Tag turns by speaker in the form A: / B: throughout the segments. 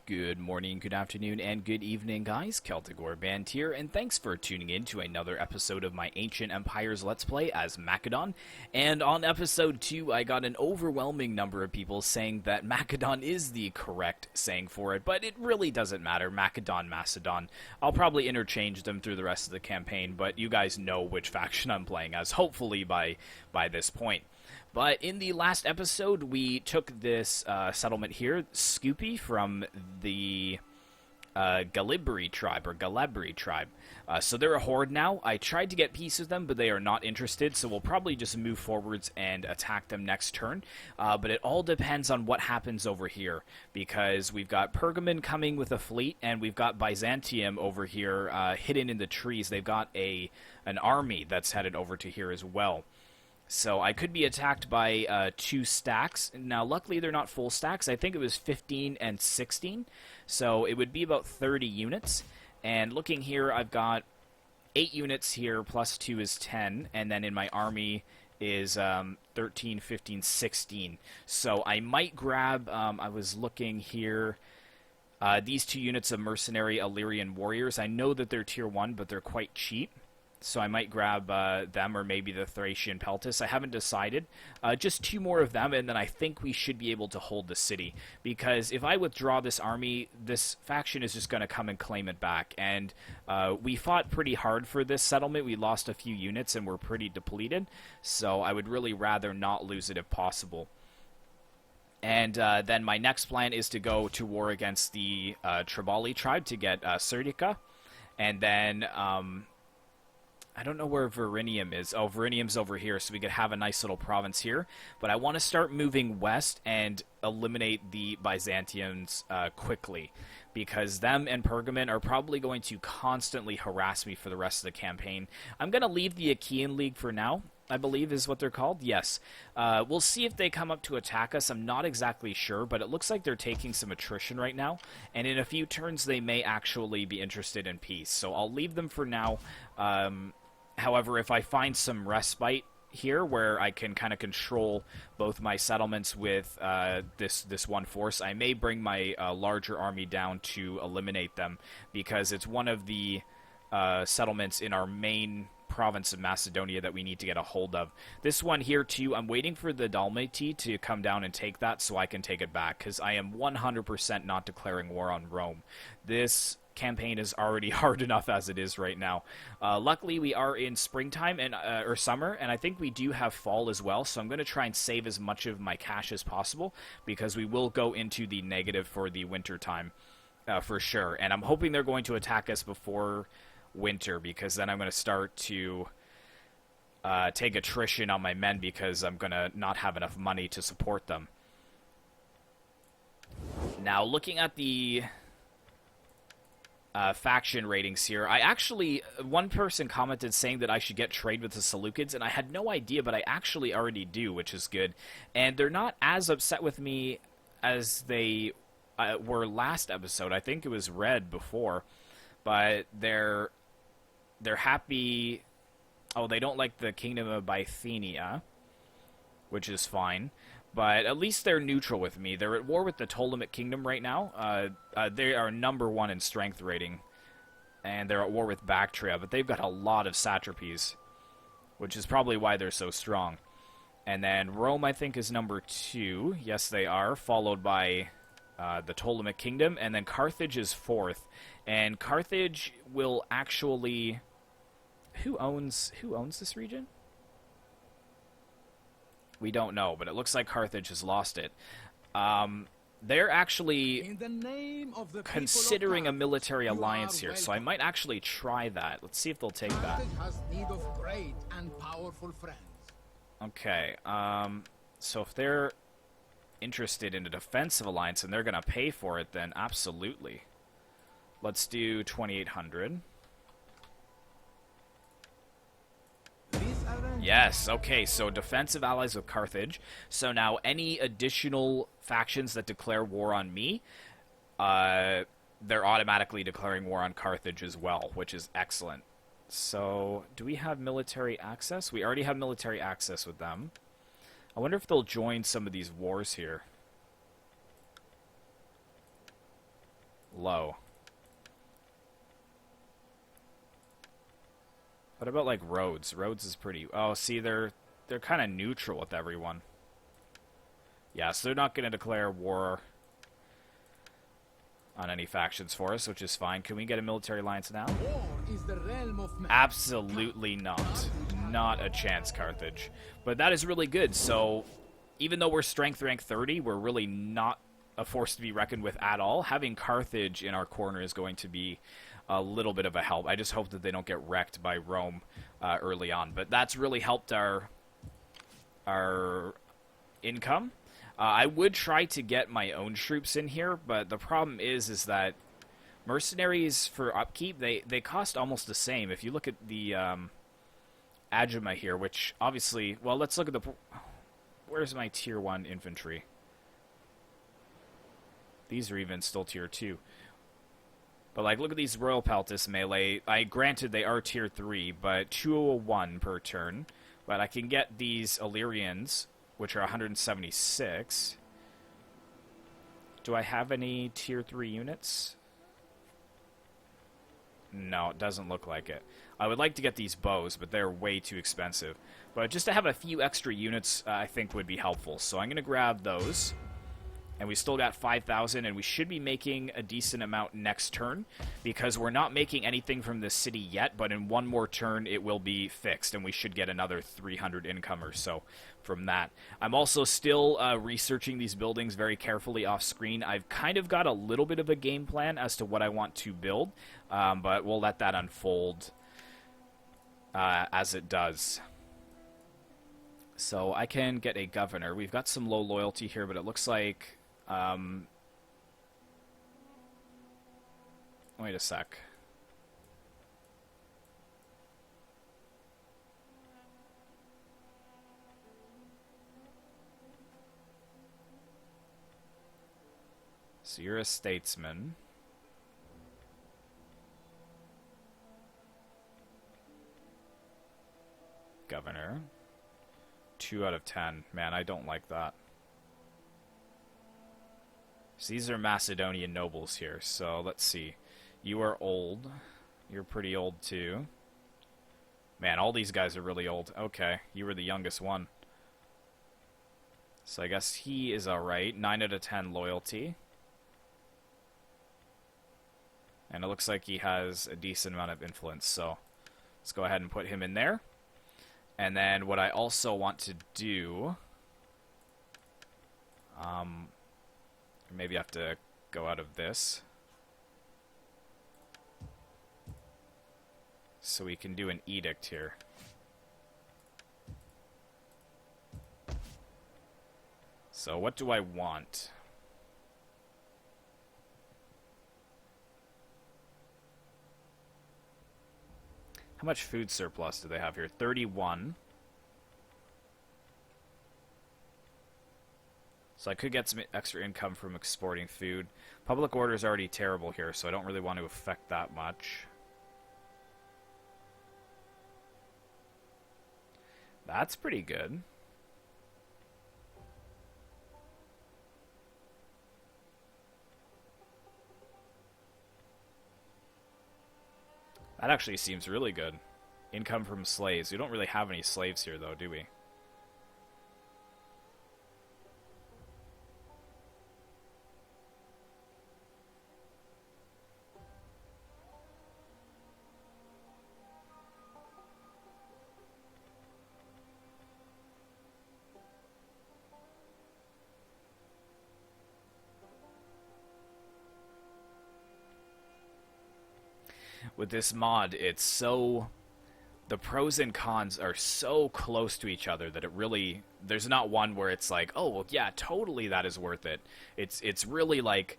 A: Good morning, good afternoon, and good evening, guys. Celtic Warband here, and thanks for tuning in to another episode of my Ancient Empires Let's Play as Macedon. And on episode 2, I got an overwhelming number of people saying that Macedon is the correct saying for it, but it really doesn't matter. Macedon. I'll probably interchange them through the rest of the campaign, but you guys know which faction I'm playing as, hopefully by this point. But in the last episode, we took this settlement here, Scoopy, from the Galibri tribe. So they're a horde now. I tried to get peace with them, but they are not interested, so we'll probably just move forwards and attack them next turn. But it all depends on what happens over here, because we've got Pergamon coming with a fleet, and we've got Byzantium over here hidden in the trees. They've got an army that's headed over to here as well. So I could be attacked by 2 stacks. Now, luckily, they're not full stacks. I think it was 15 and 16. So it would be about 30 units. And looking here, I've got 8 units here, plus 2 is 10. And then in my army is 13, 15, 16. So I might grab, I was looking here, these 2 units of mercenary Illyrian warriors. I know that they're tier 1, but they're quite cheap. So I might grab them or maybe the Thracian Peltis. I haven't decided. Just 2 more of them, and then I think we should be able to hold the city. Because if I withdraw this army, this faction is just going to come and claim it back. And we fought pretty hard for this settlement. We lost a few units and we're pretty depleted. So I would really rather not lose it if possible. And then my next plan is to go to war against the Tribali tribe to get Serdica. And then I don't know where Verinium is. Oh, Verinium's over here, so we could have a nice little province here. But I want to start moving west and eliminate the Byzantians quickly, because them and Pergamon are probably going to constantly harass me for the rest of the campaign. I'm going to leave the Achaean League for now, I believe is what they're called. Yes. We'll see if they come up to attack us. I'm not exactly sure, but it looks like they're taking some attrition right now. And in a few turns, they may actually be interested in peace. So I'll leave them for now. However, if I find some respite here where I can kind of control both my settlements with this one force, I may bring my larger army down to eliminate them, because it's one of the settlements in our main province of Macedonia that we need to get a hold of. This one here too, I'm waiting for the Dalmati to come down and take that so I can take it back, because I am 100% not declaring war on Rome. This campaign is already hard enough as it is right now. Luckily, we are in springtime and or summer, and I think we do have fall as well, so I'm going to try and save as much of my cash as possible, because we will go into the negative for the winter time for sure. And I'm hoping they're going to attack us before winter, because then I'm going to start to take attrition on my men, because I'm going to not have enough money to support them. Now, looking at the faction ratings here, one person commented saying that I should get trade with the Seleucids, and I had no idea, but I actually already do, which is good. And they're not as upset with me as they were last episode. I think it was red before, but they're happy. Oh, they don't like the Kingdom of Bithynia, which is fine. But at least they're neutral with me. They're at war with the Ptolemaic Kingdom right now. They are number 1 in strength rating. And they're at war with Bactria, but they've got a lot of satrapies, which is probably why they're so strong. And then Rome, I think, is number 2. Yes, they are, followed by the Ptolemaic Kingdom. And then Carthage is 4th. And Carthage will actually... Who owns this region? We don't know, but it looks like Carthage has lost it. They're actually considering a military alliance here, so I might actually try that. Let's see if they'll take that.
B: Has need of great and powerful friends.
A: Okay, so if they're interested in a defensive alliance and they're going to pay for it, then absolutely. Let's do 2,800. Yes, okay, so defensive allies with Carthage. So now any additional factions that declare war on me, they're automatically declaring war on Carthage as well, which is excellent. So, do we have military access? We already have military access with them. I wonder if they'll join some of these wars here. low. What about, like, Rhodes? Rhodes is pretty... Oh, see, they're kind of neutral with everyone. Yeah, so they're not going to declare war on any factions for us, which is fine. Can we get a military alliance now?
B: War is the realm of man.
A: Absolutely not. Not a chance, Carthage. But that is really good. So, even though we're strength rank 30, we're really not a force to be reckoned with at all. Having Carthage in our corner is going to be a little bit of a help. I just hope that they don't get wrecked by Rome early on. But that's really helped our income. I would try to get my own troops in here, but the problem is that mercenaries for upkeep, they cost almost the same. If you look at the Agima here, which obviously... Well, let's look at the... Where's my tier 1 infantry? These are even still tier 2. But, like, look at these Royal Peltis melee. Granted, they are tier 3, but 201 per turn. But I can get these Illyrians, which are 176. Do I have any tier 3 units? No, it doesn't look like it. I would like to get these bows, but they're way too expensive. But just to have a few extra units, I think would be helpful. So I'm going to grab those. And we still got 5,000, and we should be making a decent amount next turn, because we're not making anything from this city yet, but in one more turn it will be fixed, and we should get another 300 income or so from that. I'm also still researching these buildings very carefully off screen. I've kind of got a little bit of a game plan as to what I want to build, but we'll let that unfold as it does. So I can get a governor. We've got some low loyalty here, but it looks like... wait a sec. So you're a statesman. Governor. 2 out of 10. Man, I don't like that. So these are Macedonian nobles here, so let's see. You are old. You're pretty old, too. Man, all these guys are really old. Okay, you were the youngest one. So I guess he is alright. 9 out of 10 loyalty. And it looks like he has a decent amount of influence, so let's go ahead and put him in there. And then what I also want to do... maybe I have to go out of this. So we can do an edict here. So what do I want? How much food surplus do they have here? 31. So I could get some extra income from exporting food. Public order is already terrible here, so I don't really want to affect that much. That's pretty good. That actually seems really good. Income from slaves. We don't really have any slaves here, though, do we? With this mod, it's so... The pros and cons are so close to each other that it really... There's not one where it's like, oh, well, yeah, totally that is worth it. It's really like,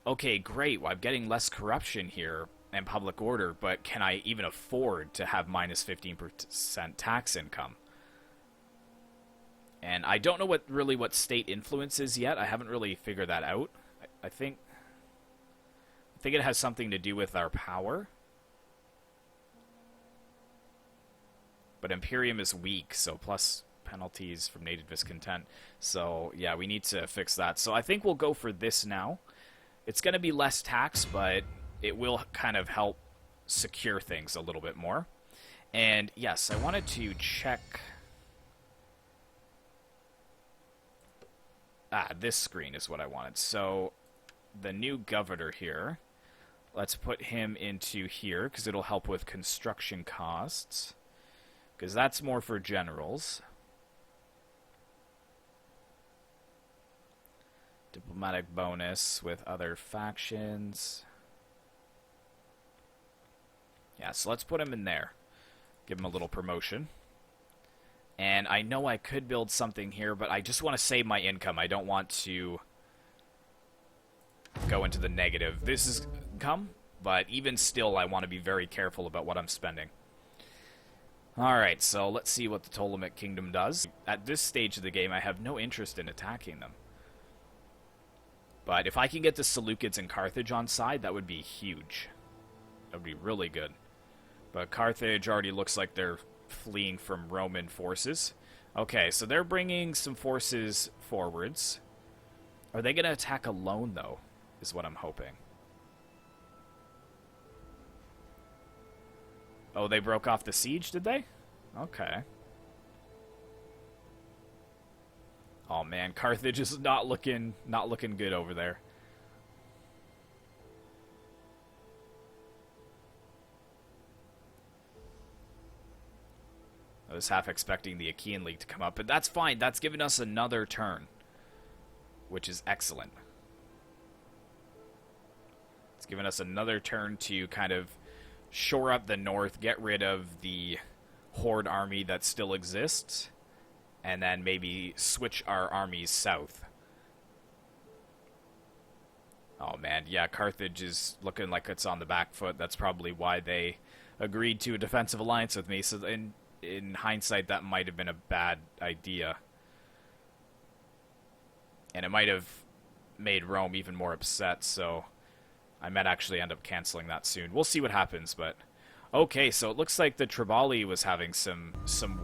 A: okay, great, well, I'm getting less corruption here and public order, but can I even afford to have minus 15% tax income? And I don't know what state influence is yet. I haven't really figured that out. I think it has something to do with our power. But Imperium is weak, so plus penalties from native discontent. So, yeah, we need to fix that. So I think we'll go for this now. It's going to be less tax, but it will kind of help secure things a little bit more. And yes, I wanted to check... this screen is what I wanted. So, the new governor here, let's put him into here, because it'll help with construction costs. Because that's more for generals. Diplomatic bonus with other factions. Yeah, so let's put him in there. Give him a little promotion. And I know I could build something here, but I just want to save my income. I don't want to go into the negative. This is income, but even still, I want to be very careful about what I'm spending. Alright, so let's see what the Ptolemaic Kingdom does. At this stage of the game, I have no interest in attacking them. But if I can get the Seleucids and Carthage on side, that would be huge. That would be really good. But Carthage already looks like they're fleeing from Roman forces. Okay, so they're bringing some forces forwards. Are they going to attack alone, though, is what I'm hoping. Oh, they broke off the siege, did they? Okay. Oh man, Carthage is not looking good over there. I was half expecting the Achaean League to come up, but that's fine. That's given us another turn, which is excellent. It's given us another turn to kind of shore up the north, get rid of the Horde army that still exists, and then maybe switch our armies south. Oh man, yeah, Carthage is looking like it's on the back foot. That's probably why they agreed to a defensive alliance with me. So in hindsight, that might have been a bad idea. And it might have made Rome even more upset, so I might actually end up canceling that soon. We'll see what happens, but... Okay, so it looks like the Triballi was having some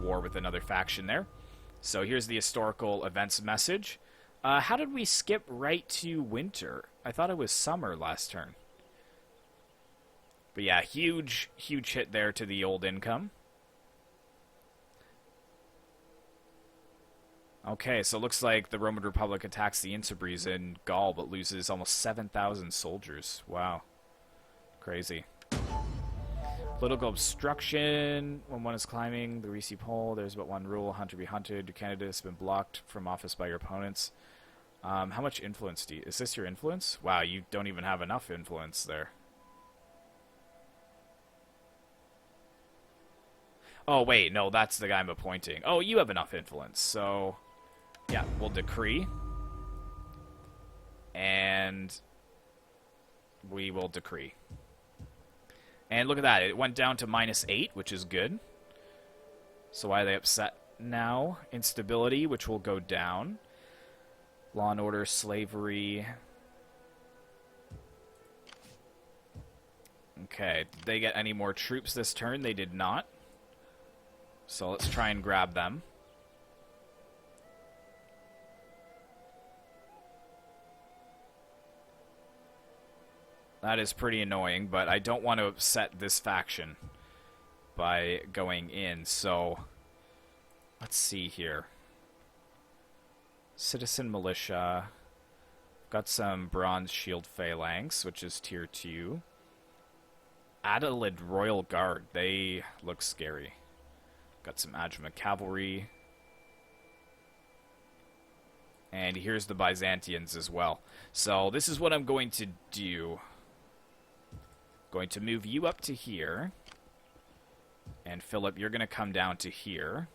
A: war with another faction there. So here's the historical events message. How did we skip right to winter? I thought it was summer last turn. But yeah, huge hit there to the old income. Okay, so it looks like the Roman Republic attacks the Insubres in Gaul, but loses almost 7,000 soldiers. Wow. Crazy. Political obstruction. When one is climbing the Risi pole, there's but one rule: hunter be hunted. Your candidate has been blocked from office by your opponents. How much influence do you... Is this your influence? Wow, you don't even have enough influence there. Oh, wait, no, that's the guy I'm appointing. Oh, you have enough influence, so... Yeah, we'll decree. And... we will decree. And look at that, it went down to -8, which is good. So why are they upset now? Instability, which will go down. Law and order, slavery. Okay, did they get any more troops this turn? They did not. So let's try and grab them. That is pretty annoying, but I don't want to upset this faction by going in, so let's see here. Citizen Militia. Got some Bronze Shield Phalanx, which is tier 2. Adelaide Royal Guard. They look scary. Got some Adjumant Cavalry. And here's the Byzantians as well. So this is what I'm going to do. Going to move you up to here. And Philip, you're going to come down to here.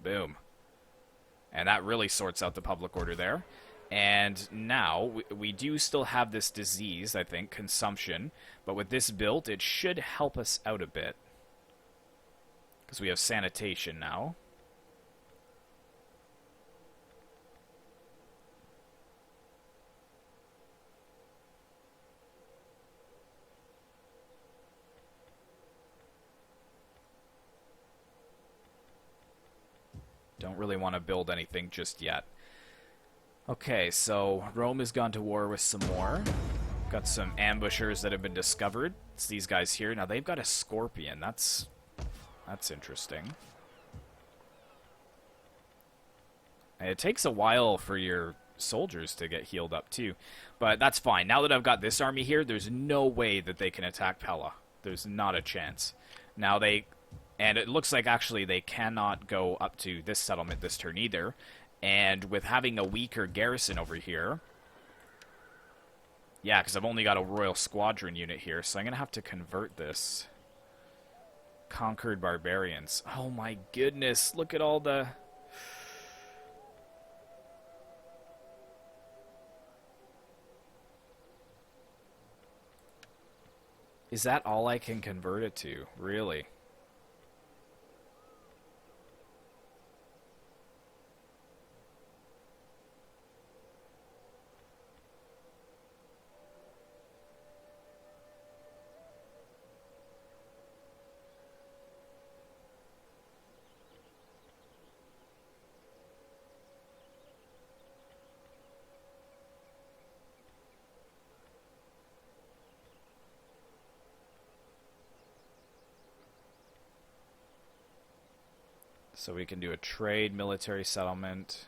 A: Boom. And that really sorts out the public order there. And now, we do still have this disease, I think, consumption. But with this built, it should help us out a bit. Because we have sanitation now. Don't really want to build anything just yet. Okay, so Rome has gone to war with some more. Got some ambushers that have been discovered. It's these guys here. Now they've got a scorpion. That's interesting. And it takes a while for your soldiers to get healed up too. But that's fine. Now that I've got this army here, there's no way that they can attack Pella. There's not a chance. Now and it looks like actually they cannot go up to this settlement this turn either. And with having a weaker garrison over here... Yeah, because I've only got a Royal Squadron unit here, so I'm going to have to convert this. Conquered Barbarians. Oh my goodness, look at all the... Is that all I can convert it to? Really? So we can do a trade, military settlement.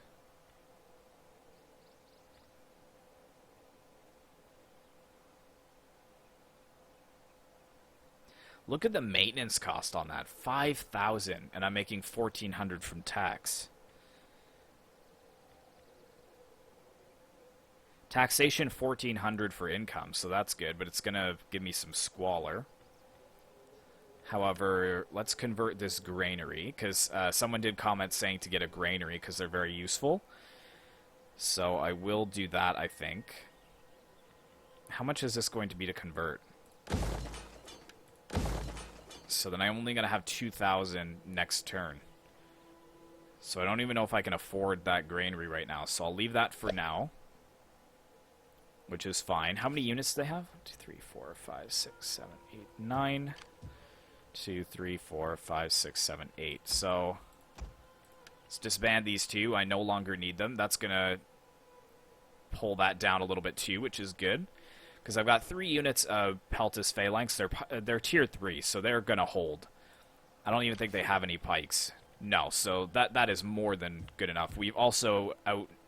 A: Look at the maintenance cost on that. 5,000, and I'm making 1,400 from tax. Taxation 1,400 for income, so that's good, but it's going to give me some squalor. However, let's convert this granary, because someone did comment saying to get a granary because they're very useful. So I will do that, I think. How much is this going to be to convert? So then I'm only going to have 2,000 next turn. So I don't even know if I can afford that granary right now. So I'll leave that for now, which is fine. How many units do they have? 1, 2, 3, 4, 5, 6, 7, 8, 9... 2, 3, 4, 5, 6, 7, 8. So let's disband these two. I no longer need them. That's going to pull that down a little bit too, which is good. Because I've got 3 units of Peltis Phalanx. They're tier 3, so they're going to hold. I don't even think they have any pikes. No, so that is more than good enough. We've also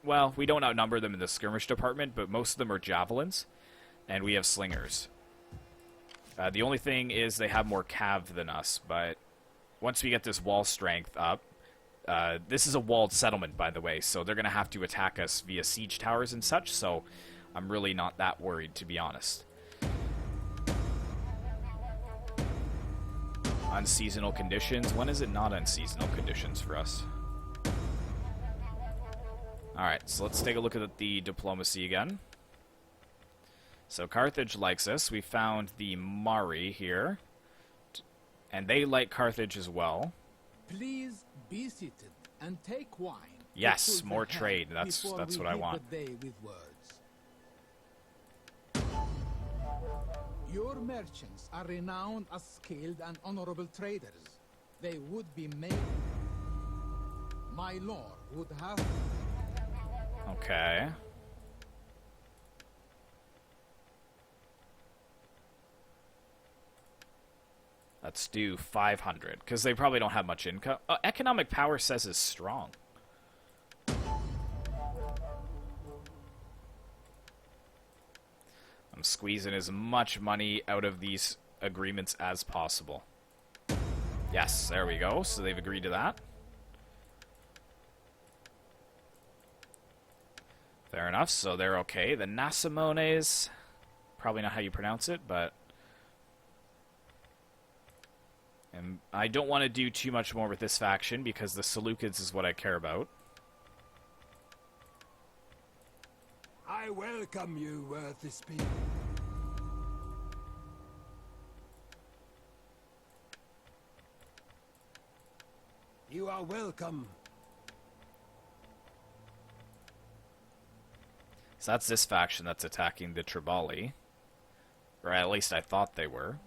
A: well, we don't outnumber them in the skirmish department, but most of them are javelins, and we have slingers. The only thing is they have more cav than us, but once we get this wall strength up, this is a walled settlement, by the way, so they're going to have to attack us via siege towers and such, so I'm really not that worried, to be honest. Unseasonal conditions. When is it not unseasonal conditions for us? Alright, so let's take a look at the diplomacy again. So Carthage likes us. We found the Mari here. And they like Carthage as well.
B: Please be seated and take wine.
A: Yes, more trade. That's what I want.
B: The day with words. Your merchants are renowned as skilled and honorable traders. They would be made. My lord would have...
A: Okay. Let's do 500, because they probably don't have much income. Economic power says is strong. I'm squeezing as much money out of these agreements as possible. Yes, there we go. So they've agreed to that. Fair enough, so they're okay. The Nasamones, probably not how you pronounce it, but... And I don't want to do too much more with this faction because the Seleucids is what I care about.
C: I welcome you, worthy speaker. You are welcome.
A: So that's this faction that's attacking the Tribali. Or at least I thought they were.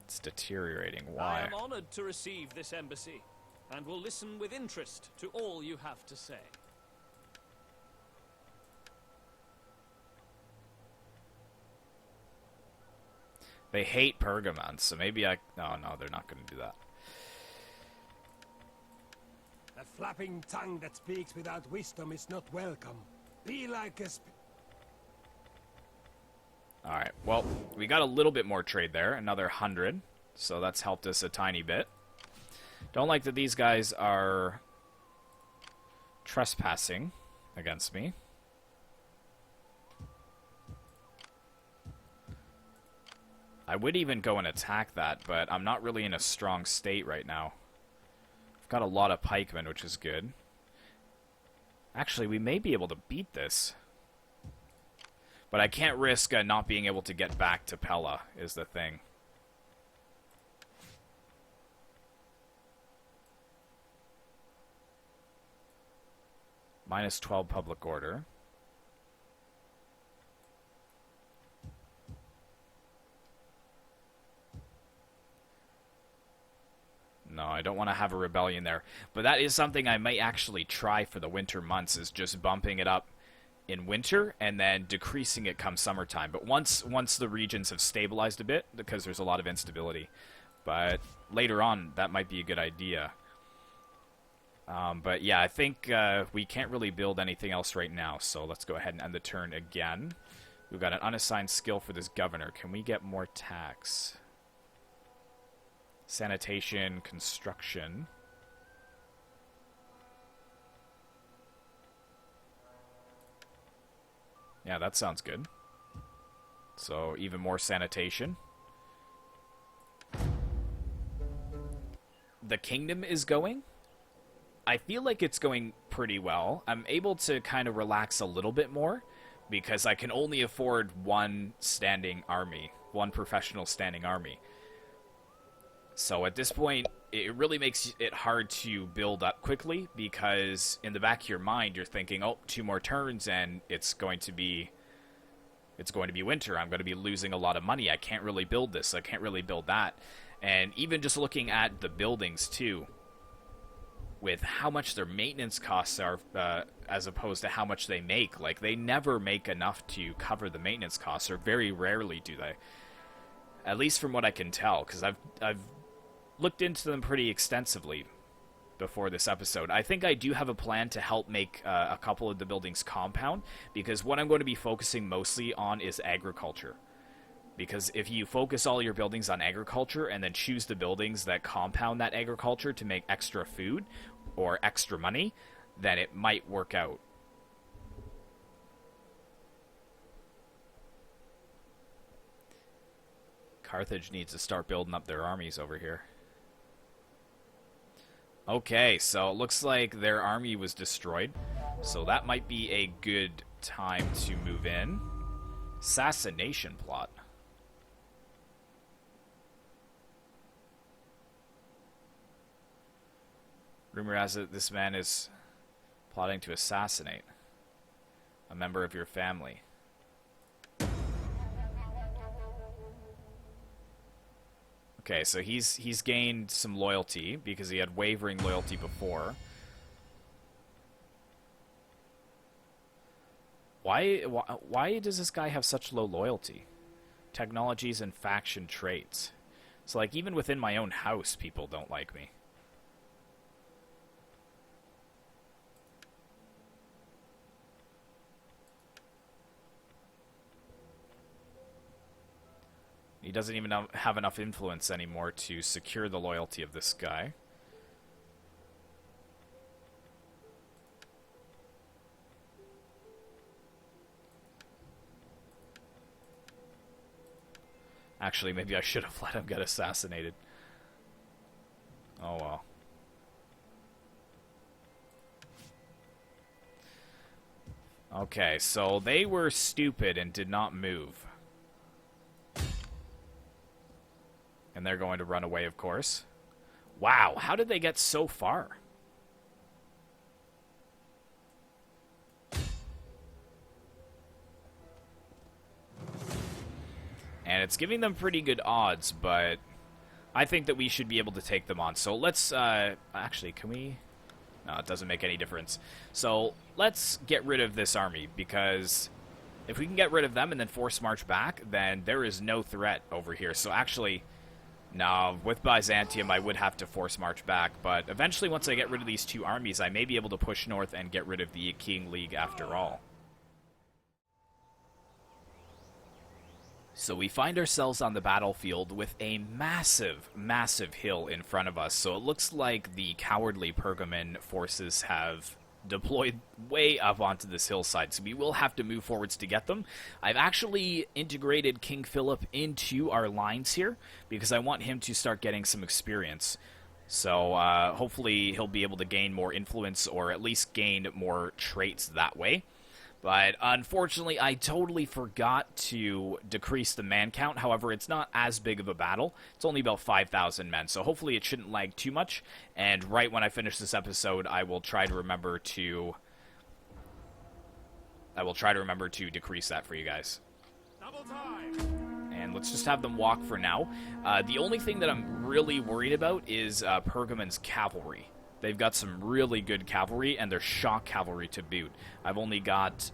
A: Let's It's deteriorating.
D: I
A: Why?
D: am honored to receive this embassy, and will listen with interest to all you have to say.
A: They hate Pergamon, so maybe I... Oh, no, they're not going to do that.
C: A flapping tongue that speaks without wisdom is not welcome. Be like a
A: Alright, well, we got a little bit more trade there. Another 100. So that's helped us a tiny bit. Don't like that these guys are trespassing against me. I would even go and attack that, but I'm not really in a strong state right now. I've got a lot of pikemen, which is good. Actually, we may be able to beat this. But I can't risk not being able to get back to Pella, is the thing. Minus 12 public order. No, I don't want to have a rebellion there. But that is something I might actually try for the winter months, is just bumping it up in winter and then decreasing it come summertime. But once the regions have stabilized a bit, because there's a lot of instability. But later on, that might be a good idea. But yeah, I think we can't really build anything else right now, so let's go ahead and end the turn again. We've got an unassigned skill for this governor. Can we get more tax? Sanitation, construction. Yeah, that sounds good. So, even more sanitation. The kingdom is going. I feel like it's going pretty well. I'm able to kind of relax a little bit more because I can only afford one standing army, one professional standing army. So at this point, it really makes it hard to build up quickly because in the back of your mind, you're thinking, oh, 2 more turns and it's going to be winter. I'm going to be losing a lot of money. I can't really build this. I can't really build that. And even just looking at the buildings too, with how much their maintenance costs are as opposed to how much they make. Like, they never make enough to cover the maintenance costs, or very rarely do they. At least from what I can tell, because I've looked into them pretty extensively before this episode. I think I do have a plan to help make a couple of the buildings compound, because what I'm going to be focusing mostly on is agriculture. Because if you focus all your buildings on agriculture and then choose the buildings that compound that agriculture to make extra food or extra money, then it might work out. Carthage needs to start building up their armies over here. Okay, so it looks like their army was destroyed. So that might be a good time to move in. Assassination plot. Rumor has it this man is plotting to assassinate a member of your family. Okay, so he's gained some loyalty because he had wavering loyalty before. Why does this guy have such low loyalty? Technologies and faction traits. It's like even within my own house, people don't like me. He doesn't even have enough influence anymore to secure the loyalty of this guy. Actually, maybe I should have let him get assassinated. Oh well. Okay, so they were stupid and did not move. And they're going to run away, of course. Wow, how did they get so far? And it's giving them pretty good odds, but I think that we should be able to take them on. So let's, actually, can we? No, it doesn't make any difference. So let's get rid of this army, because if we can get rid of them and then force march back, then there is no threat over here. So actually, no, with Byzantium, I would have to force march back. But eventually, once I get rid of these two armies, I may be able to push north and get rid of the King League after all. So we find ourselves on the battlefield with a massive, massive hill in front of us. So it looks like the cowardly Pergamon forces have deployed way up onto this hillside. So we will have to move forwards to get them. I've actually integrated King Philip into our lines here because I want him to start getting some experience. So hopefully he'll be able to gain more influence, or at least gain more traits that way. But unfortunately, I totally forgot to decrease the man count. However, it's not as big of a battle. It's only about 5,000 men, so hopefully it shouldn't lag too much. And right when I finish this episode, I will try to remember to decrease that for you guys.
C: Double time.
A: And let's just have them walk for now. The only thing that I'm really worried about is Pergamon's cavalry. They've got some really good cavalry, and they're shock cavalry to boot. I've only got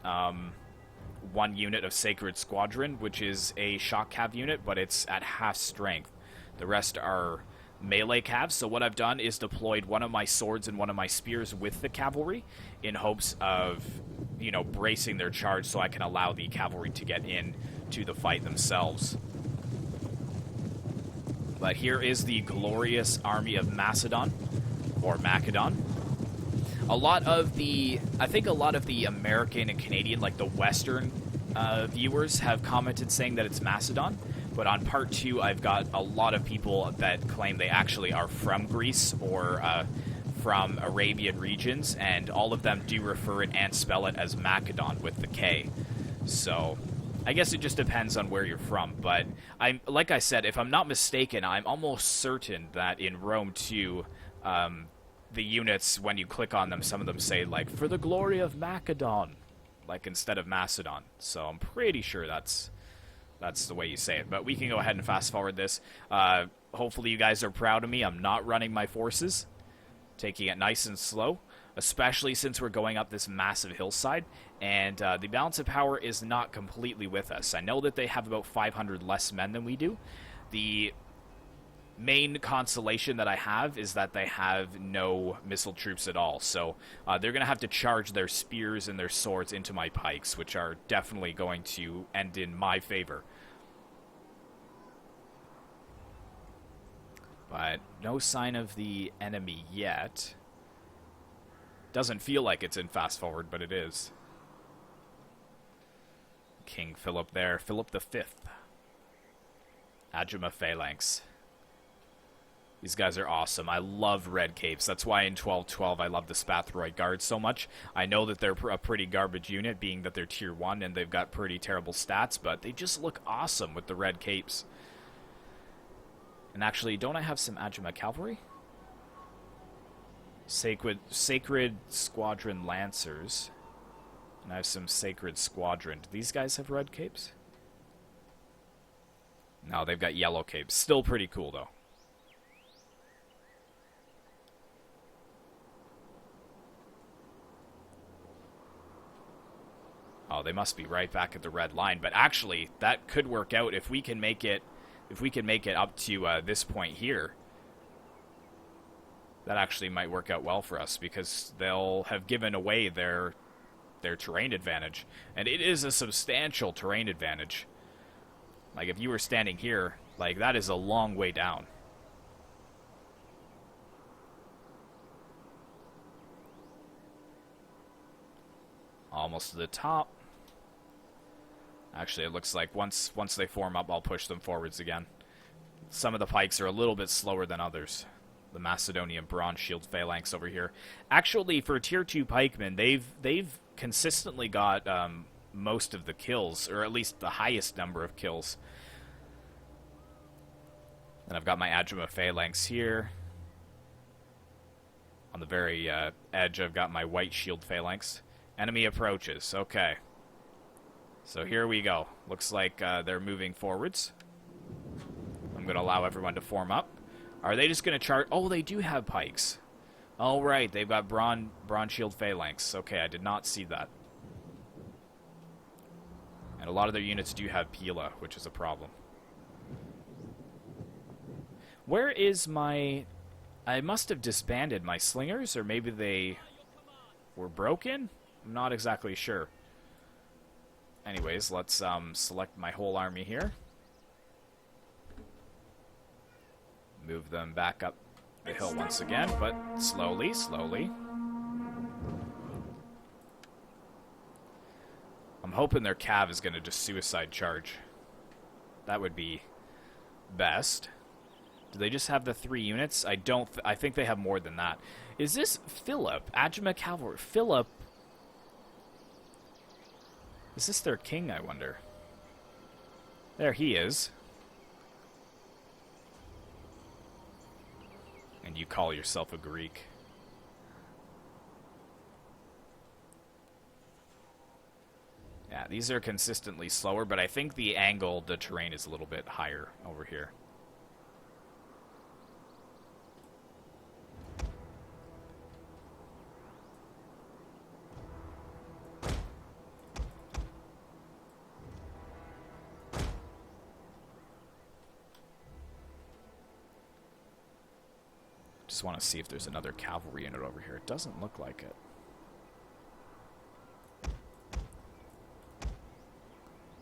A: one unit of Sacred Squadron, which is a shock cav unit, but it's at half strength. The rest are melee cavs, so what I've done is deployed one of my swords and one of my spears with the cavalry in hopes of, you know, bracing their charge so I can allow the cavalry to get in to the fight themselves. But here is the glorious army of Macedon. Or Macedon. I think a lot of the American and Canadian, like the Western viewers, have commented saying that it's Macedon. But on part 2, I've got a lot of people that claim they actually are from Greece or from Arabian regions, and all of them do refer it and spell it as Macedon with the K. So I guess it just depends on where you're from. But like I said, if I'm not mistaken, I'm almost certain that in Rome 2, the units, when you click on them, some of them say, like, for the glory of Macedon, like, instead of Macedon. So I'm pretty sure that's the way you say it. But we can go ahead and fast forward this. Hopefully you guys are proud of me. I'm not running my forces, taking it nice and slow, especially since we're going up this massive hillside, and the balance of power is not completely with us. I know that they have about 500 less men than we do. The main consolation that I have is that they have no missile troops at all, so they're going to have to charge their spears and their swords into my pikes, which are definitely going to end in my favor. But no sign of the enemy yet. Doesn't feel like it's in fast forward, but it is. King Philip there, Phillip V. Agima Phalanx. These guys are awesome. I love red capes. That's why in 1212 I love the Spathroid Guards so much. I know that they're a pretty garbage unit, being that they're tier 1 and they've got pretty terrible stats, but they just look awesome with the red capes. And actually, don't I have some Agima Cavalry? Sacred Squadron Lancers. And I have some Sacred Squadron. Do these guys have red capes? No, they've got yellow capes. Still pretty cool, though. Oh, they must be right back at the red line. But actually, that could work out if we can make it. If we can make it up to this point here. That actually might work out well for us, because they'll have given away their terrain advantage, and it is a substantial terrain advantage. Like, if you were standing here, like, that is a long way down. Almost to the top. Actually, it looks like once they form up, I'll push them forwards again. Some of the pikes are a little bit slower than others. The Macedonian Bronze Shield Phalanx over here. Actually, for Tier 2 pikemen, they've consistently got most of the kills, or at least the highest number of kills. And I've got my Agima Phalanx here. On the very edge, I've got my White Shield Phalanx. Enemy approaches. Okay. So here we go. Looks like they're moving forwards. I'm going to allow everyone to form up. Are they just going to charge? Oh, they do have pikes. Oh, right. They've got bronze shield phalanx. Okay, I did not see that. And a lot of their units do have Pella, which is a problem. Where is my... I must have disbanded my slingers, or maybe they were broken? I'm not exactly sure. Anyways, let's select my whole army here. Move them back up the hill once again, but slowly, slowly. I'm hoping their cav is going to just suicide charge. That would be best. Do they just have the 3 units? I think they have more than that. Is this Phillip? Adjumant Cavalry. Phillip. Is this their king, I wonder? There he is. And you call yourself a Greek. Yeah, these are consistently slower, but I think the angle, the terrain is a little bit higher over here. Just want to see if there's another cavalry unit over here. It doesn't look like it.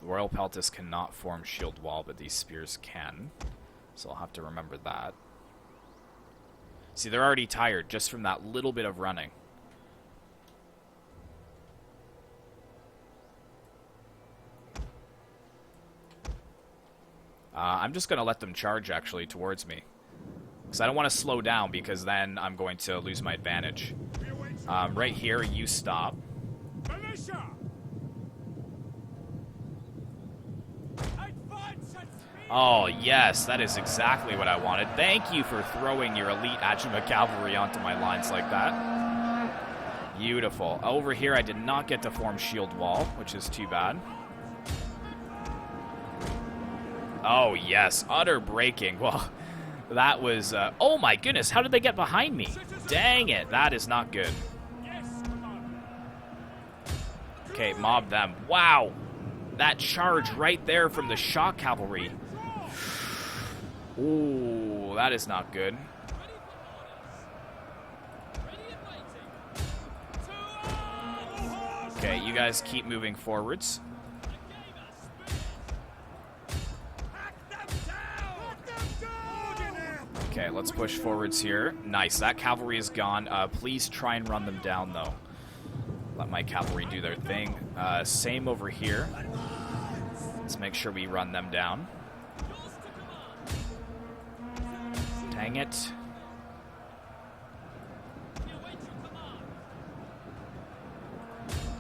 A: The Royal Peltas cannot form shield wall, but these spears can. So I'll have to remember that. See, they're already tired just from that little bit of running. I'm just going to let them charge, actually, towards me. Because I don't want to slow down, because then I'm going to lose my advantage. Right here, you stop. Oh, yes, that is exactly what I wanted. Thank you for throwing your elite Adjumant Cavalry onto my lines like that. Beautiful. Over here, I did not get to form shield wall, which is too bad. Oh, yes, utter breaking. Well, that was... oh, my goodness, how did they get behind me? Dang it, that is not good. Okay, mob them. Wow, that charge right there from the shock cavalry. Ooh, that is not good. Okay, you guys keep moving forwards. Okay, let's push forwards here. Nice, that cavalry is gone. Please try and run them down, though. Let my cavalry do their thing. Same over here. Let's make sure we run them down. Dang it.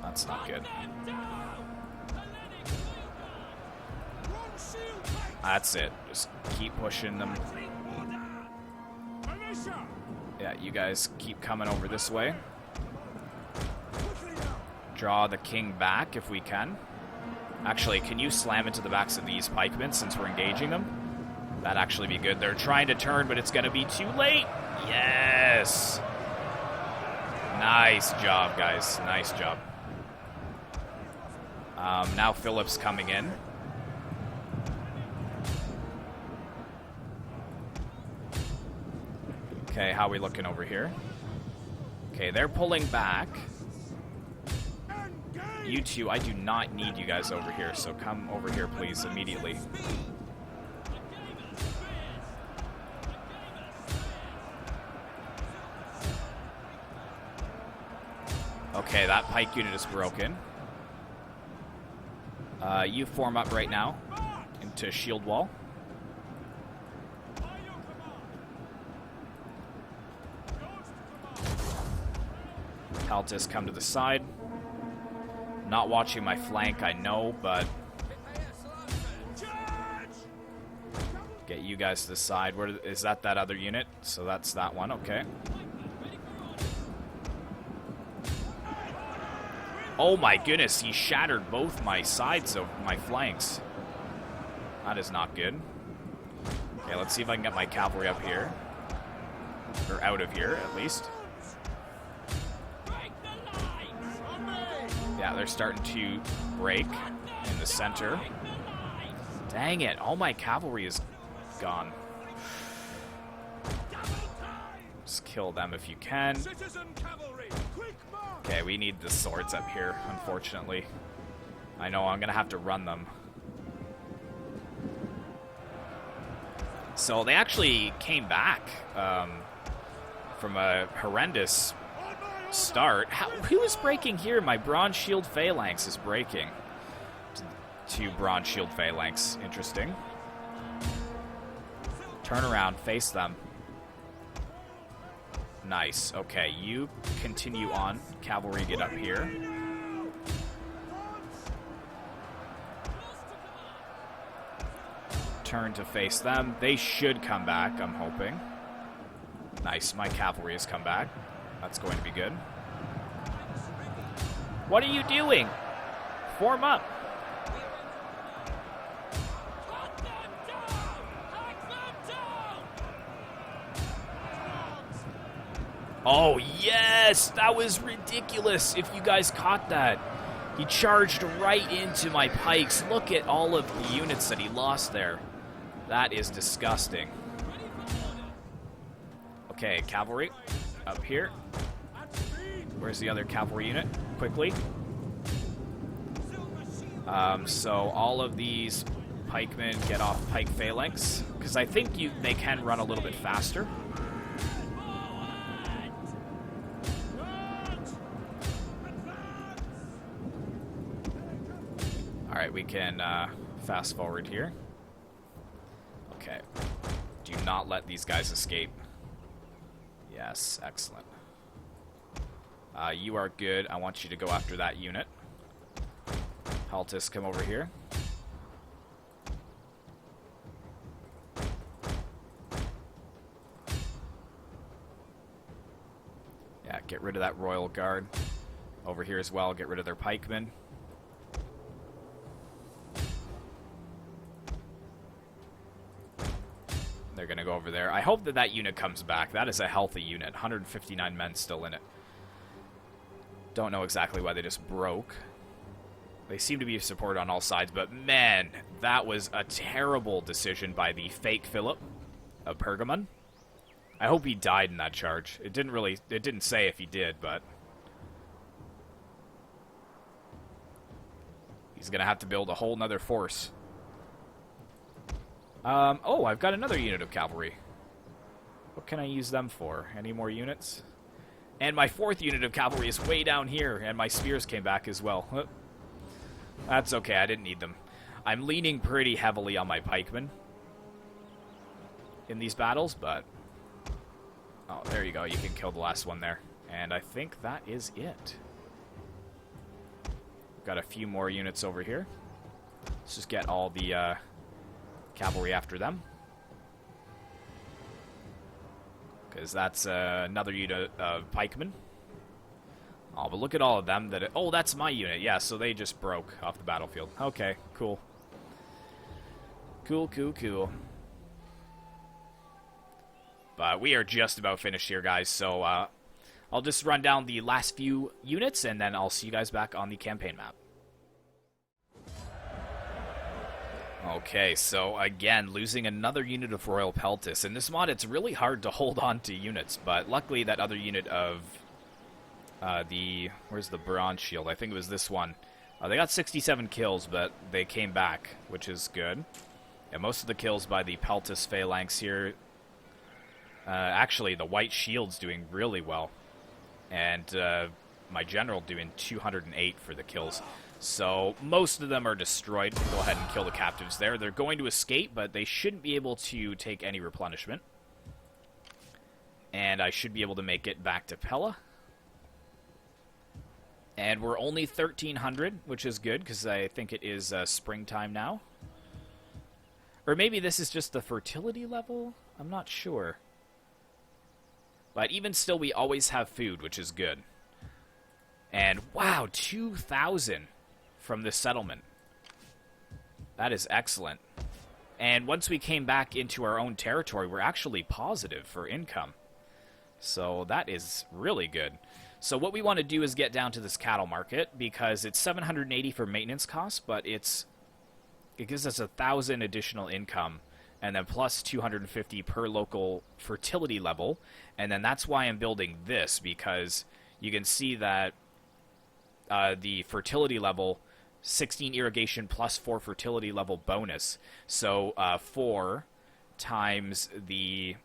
A: That's not good. That's it. Just keep pushing them. Yeah, you guys keep coming over this way. Draw the king back if we can. Actually, can you slam into the backs of these pikemen since we're engaging them? That'd actually be good. They're trying to turn, but it's going to be too late. Yes! Nice job, guys. Nice job. Now Philip's coming in. Okay, how are we looking over here? Okay, they're pulling back. You two, I do not need you guys over here, so come over here, please, immediately. Okay, that pike unit is broken. You form up right now into shield wall. Peltas come to the side. Not watching my flank, I know, but get you guys to the side. Where is that other unit? So that's that one, okay. Oh my goodness, he shattered both my sides of my flanks. That is not good. Okay, let's see if I can get my cavalry up here. Or out of here, at least. Yeah, they're starting to break in the center. Dang it, all my cavalry is gone. Just kill them if you can. Okay, we need the swords up here, unfortunately. I know I'm gonna have to run them. So they actually came back from a horrendous start. Who is breaking here? My bronze shield phalanx is breaking. Two bronze shield phalanx. Interesting. Turn around, face them. Nice. Okay, you continue on. Cavalry, get up here. Turn to face them. They should come back, I'm hoping. Nice, my cavalry has come back. That's going to be good. What are you doing? Form up. Oh, yes! That was ridiculous if you guys caught that. He charged right into my pikes. Look at all of the units that he lost there. That is disgusting. Okay, cavalry. Up here. Where's the other cavalry unit? Quickly. So all of these pikemen get off pike phalanx. Because I think they can run a little bit faster. Alright, we can fast forward here. Okay. Do not let these guys escape. Yes, excellent. You are good. I want you to go after that unit. Peltis, come over here. Yeah, get rid of that Royal Guard. Over here as well, get rid of their pikemen. They're going to go over there. I hope that that unit comes back. That is a healthy unit. 159 men still in it. Don't know exactly why they just broke. They seem to be supported on all sides, but man, that was a terrible decision by the fake Phillip of Pergamon. I hope he died in that charge. It didn't say if he did, but he's going to have to build a whole nother force. Oh, I've got another unit of cavalry. What can I use them for? Any more units? And my fourth unit of cavalry is way down here, and my spears came back as well. That's okay, I didn't need them. I'm leaning pretty heavily on my pikemen in these battles, but... Oh, there you go, you can kill the last one there. And I think that is it. Got a few more units over here. Let's just get all the cavalry after them. Because that's another unit of pikemen. Oh, but look at all of them. Oh, that's my unit. Yeah, so they just broke off the battlefield. Okay, cool. Cool, cool, cool. But we are just about finished here, guys. So I'll just run down the last few units, and then I'll see you guys back on the campaign map. Okay, so again, losing another unit of Royal Peltis. In this mod, it's really hard to hold on to units, but luckily that other unit of where's the bronze shield? I think it was this one. They got 67 kills, but they came back, which is good. Yeah, most of the kills by the Peltis phalanx here. Actually, the white shield's doing really well. And my general doing 208 for the kills. So most of them are destroyed. Go ahead and kill the captives there. They're going to escape, but they shouldn't be able to take any replenishment. And I should be able to make it back to Pella. And we're only 1,300, which is good, because I think it is springtime now. Or maybe this is just the fertility level? I'm not sure. But even still, we always have food, which is good. And wow, 2,000 from this settlement. That is excellent. And once we came back into our own territory, we're actually positive for income. So that is really good. So what we want to do is get down to this cattle market, because it's 780 for maintenance costs, but it gives us 1,000 additional income, and then plus 250 per local fertility level. And then that's why I'm building this, because you can see that the fertility level, 16 irrigation plus 4 fertility level bonus. So 4 times the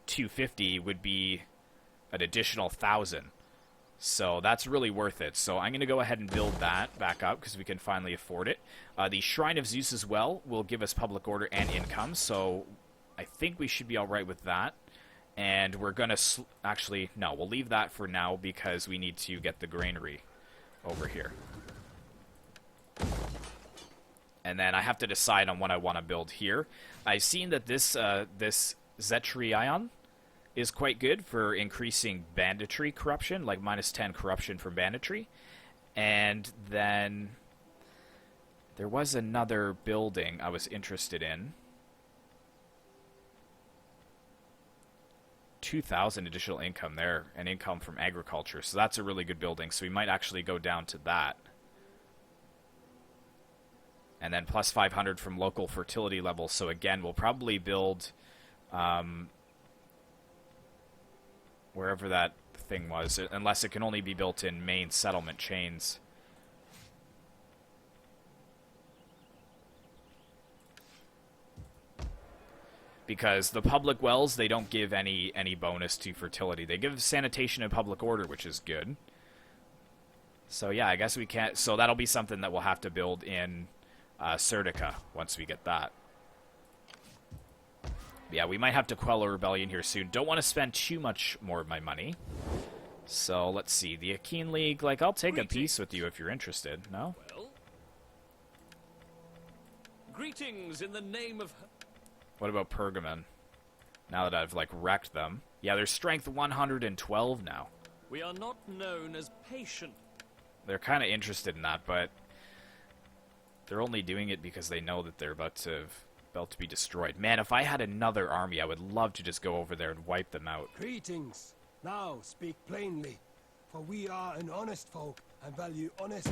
A: 250 would be an additional 1,000. So that's really worth it. So I'm going to go ahead and build that back up because we can finally afford it. The Shrine of Zeus as well will give us public order and income. So I think we should be all right with that. And we're going to... Actually, no, we'll leave that for now because we need to get the granary over here. And then I have to decide on what I want to build here. I've seen that this Zetrion is quite good for increasing banditry corruption, like minus 10 corruption from banditry. And then there was another building I was interested in. 2,000 additional income there, and income from agriculture. So that's a really good building. So we might actually go down to that. And then plus 500 from local fertility levels. So again, we'll probably build... wherever that thing was, unless it can only be built in main settlement chains. Because the public wells, they don't give any bonus to fertility. They give sanitation and public order, which is good. So yeah, I guess we can't... So that'll be something that we'll have to build in Serdica once we get that. Yeah, we might have to quell a rebellion here soon. Don't want to spend too much more of my money. So, let's see. The Achaean League, like, I'll take a peace with you if you're interested. No?
D: Well, greetings in the name of...
A: What about Pergamon? Now that I've, like, wrecked them. Yeah, their strength 112 now.
D: We are not known as patient.
A: They're kind of interested in that, but... they're only doing it because they know that they're about to be destroyed. Man, if I had another army, I would love to just go over there and wipe them out.
C: Greetings. Now speak plainly, for we are an honest folk and value honest.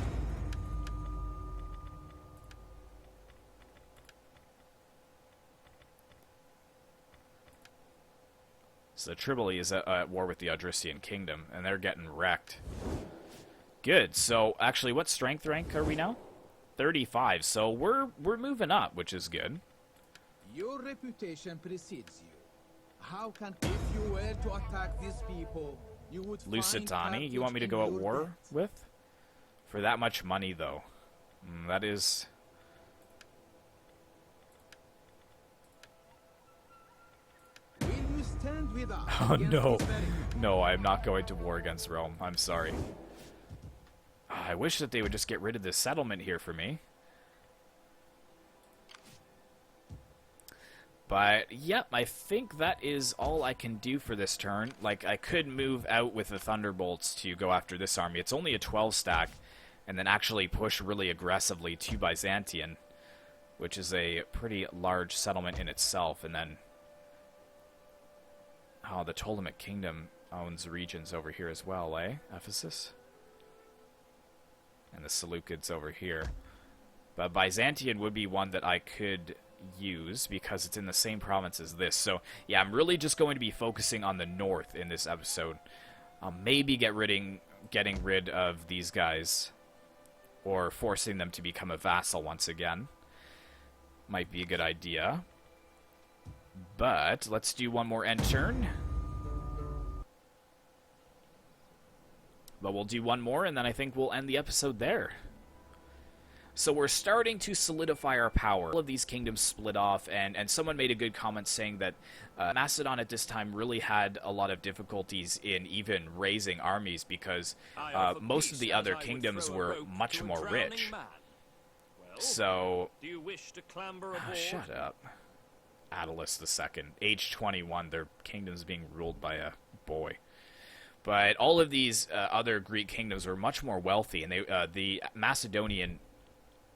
A: So Tripoli is at war with the Odrysian Kingdom, and they're getting wrecked. Good. So, actually, what strength rank are we now? 35. So we're moving up, which is good.
B: Your reputation precedes you. How can, if you were to attack these people, you would find
A: Lusitani, you want me to
B: Carthage
A: go at
B: in your
A: war
B: debt?
A: with? For that much money, though. That is...
B: Will you stand with us
A: Oh,
B: against
A: no.
B: this very-
A: No, I'm not going to war against Rome. I'm sorry. I wish that they would just get rid of this settlement here for me. But, yep, I think that is all I can do for this turn. Like, I could move out with the Thunderbolts to go after this army. It's only a 12 stack, and then actually push really aggressively to Byzantium, which is a pretty large settlement in itself. And then, oh, the Ptolemaic Kingdom owns regions over here as well, eh? Ephesus? And the Seleucids over here. But Byzantium would be one that I could use because it's in the same province as this. So, yeah, I'm really just going to be focusing on the north in this episode. I'll maybe getting rid of these guys or forcing them to become a vassal once again. Might be a good idea. But let's do one more end turn. But we'll do one more, and then I think we'll end the episode there. So we're starting to solidify our power. All of these kingdoms split off, and someone made a good comment saying that Macedon at this time really had a lot of difficulties in even raising armies because most of the other kingdoms were much more rich.
D: Well,
A: So...
D: do you wish to clamber aboard?
A: Shut up. Attalus II, age 21, their kingdom's being ruled by a boy. But all of these other Greek kingdoms were much more wealthy, and the Macedonian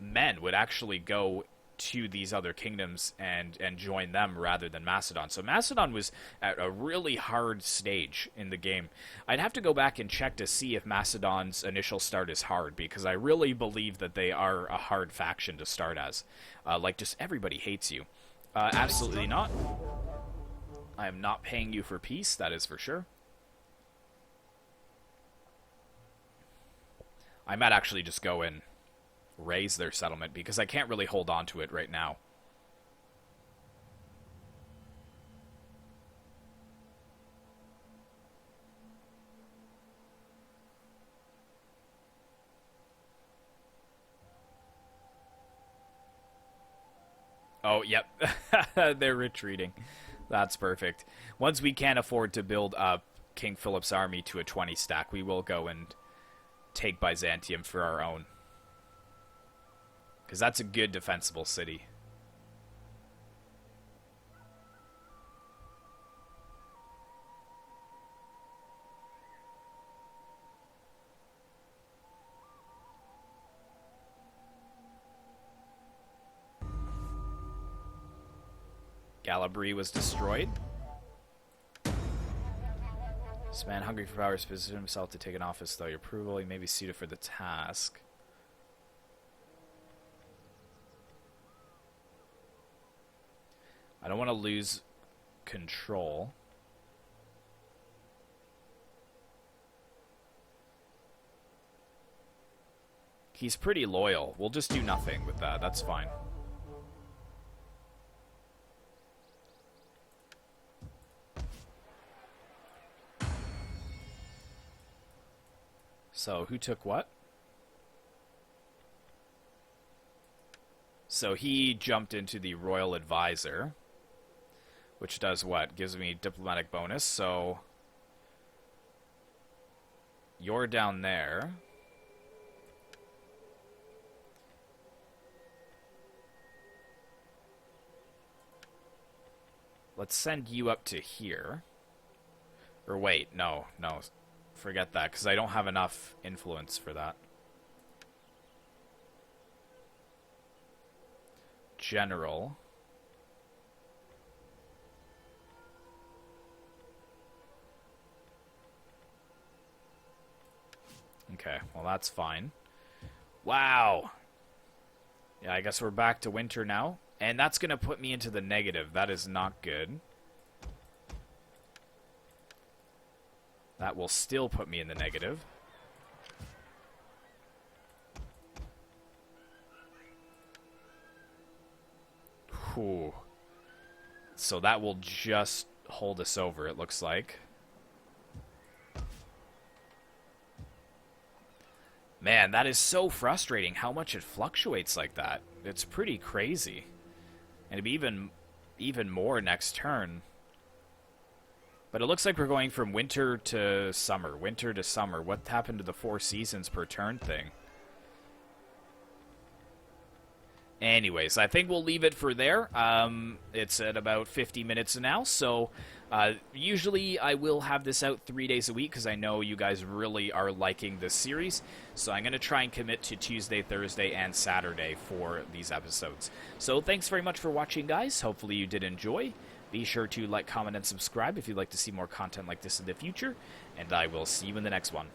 A: men would actually go to these other kingdoms and join them rather than Macedon. So Macedon was at a really hard stage in the game. I'd have to go back and check to see if Macedon's initial start is hard, because I really believe that they are a hard faction to start as. Like, just everybody hates you. Absolutely not. I am not paying you for peace, that is for sure. I might actually just go and raise their settlement, because I can't really hold on to it right now. Oh, yep. They're retreating. That's perfect. Once we can afford to build up King Philip's army to a 20 stack, we will go and take Byzantium for our own. Because that's a good defensible city. Galabri was destroyed. This man, hungry for power, has positioned himself to take an office, though your approval, he may be suited for the task. I don't want to lose control. He's pretty loyal. We'll just do nothing with that. That's fine. So, who took what? So, he jumped into the Royal Advisor, which does what? Gives me diplomatic bonus, so you're down there. Let's send you up to here. Or wait, no. Forget that, because I don't have enough influence for that. General. Okay, well that's fine. Wow! Yeah, I guess we're back to winter now. And that's going to put me into the negative. That is not good. That will still put me in the negative. Whew. So that will just hold us over, it looks like. Man, that is so frustrating how much it fluctuates like that. It's pretty crazy. And it'd be even more next turn. But it looks like we're going from winter to summer. Winter to summer. What happened to the 4 seasons per turn thing? Anyways, I think we'll leave it for there. It's at about 50 minutes now, so usually I will have this out 3 days a week because I know you guys really are liking this series. So I'm going to try and commit to Tuesday, Thursday, and Saturday for these episodes. So thanks very much for watching, guys. Hopefully you did enjoy. Be sure to like, comment, and subscribe if you'd like to see more content like this in the future, and I will see you in the next one.